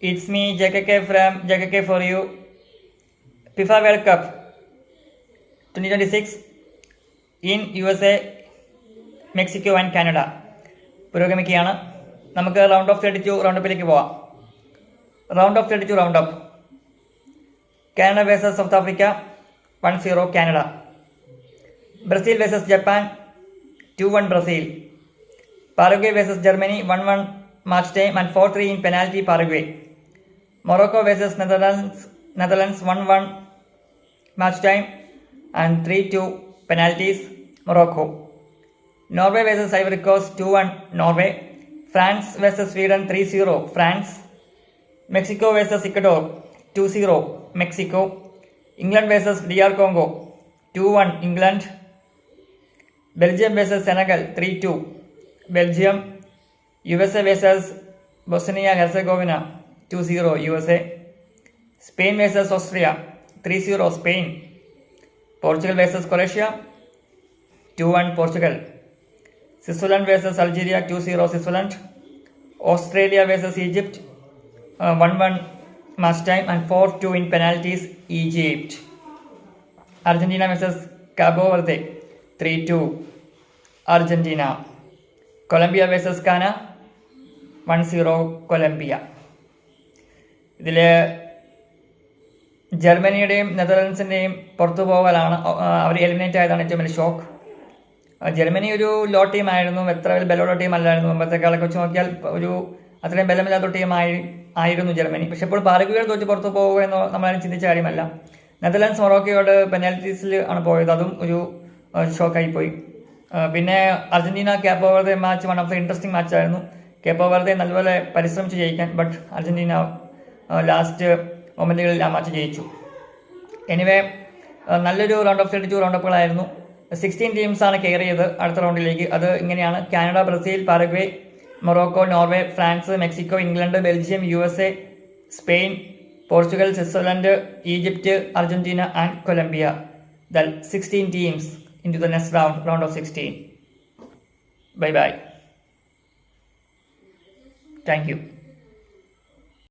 It's me, JKK from JKK for you. FIFA World Cup 2026 in USA, Mexico and Canada പുരോഗമിക്കുകയാണ്. നമുക്ക് round of 32 റൗണ്ടപ്പിലേക്ക് പോവാം. Round of 32 roundup. Canada versus south Africa 1-0 Canada. Brazil versus Japan 2-1 Brazil. Paraguay versus Germany 1-1 match time and 4-3 in penalty Paraguay. Morocco versus Netherlands 1-1 match time and 3-2 penalties Morocco. Norway versus Ivory Coast 2-1 Norway. France versus Sweden 3-0 France. Mexico versus Ecuador 2-0 Mexico. England versus DR Congo 2-1 England. Belgium versus Senegal 3-2 Belgium. USA versus Bosnia Herzegovina 2-0 USA. Spain versus Austria 3-0 Spain. Portugal versus Croatia 2-1 Portugal. Switzerland versus Algeria 2-0 Switzerland. Australia versus Egypt 1-1 match time and 4-2 in penalties Egypt. Argentina versus Cabo Verde 3-2 Argentina. Colombia versus Ghana 1-0 Colombia. ഇതിൽ ജർമ്മനിയുടെയും നെതർലൻഡ്സിൻ്റെയും പുറത്തു പോകലാണ്, അവർ eliminate ആയതാണ് ഏറ്റവും വലിയ shock. Germany ഒരു law ടീമായിരുന്നു, എത്ര ബലമുള്ള team അല്ലായിരുന്നു. മുമ്പത്തെക്കാളൊക്കെ വെച്ച് നോക്കിയാൽ ഒരു അത്രയും ബലമില്ലാത്ത ആയിരുന്നു ജർമ്മനി. പക്ഷെ ഇപ്പോൾ പാരഗ്വേ തോറ്റ് പുറത്തു പോകുക എന്ന് നമ്മളാരും ചിന്തിച്ച കാര്യമല്ല. നെതർലൻഡ്സ് മൊറോക്കോയോട് പെനാൽറ്റീസിൽ ആണ് പോയത്, അതും ഒരു ഷോക്കായി പോയി. പിന്നെ Argentina Cape Verde match one of the interesting മാച്ചായിരുന്നു. കേപ്പോ വെർദെ നല്ലപോലെ പരിശ്രമിച്ച് ജയിക്കാൻ, ബട്ട് അർജന്റീന ലാസ്റ്റ് മൊമെന്റുകളിൽ ആ മാച്ച് ജയിച്ചു. എനിവേ നല്ലൊരു റൗണ്ട് ഓഫ് 32 റൗണ്ടപ്പുകളായിരുന്നു. 16 ടീംസാണ് കയറിയത് അടുത്ത റൗണ്ടിലേക്ക്. അത് ഇങ്ങനെയാണ്: Canada, Brazil, Paraguay, Morocco, Norway, France, Mexico, England, Belgium, USA, Spain, Portugal, Switzerland, Egypt, Argentina and Colombia. The 16 teams into the next round of 16. Bye bye. Thank you.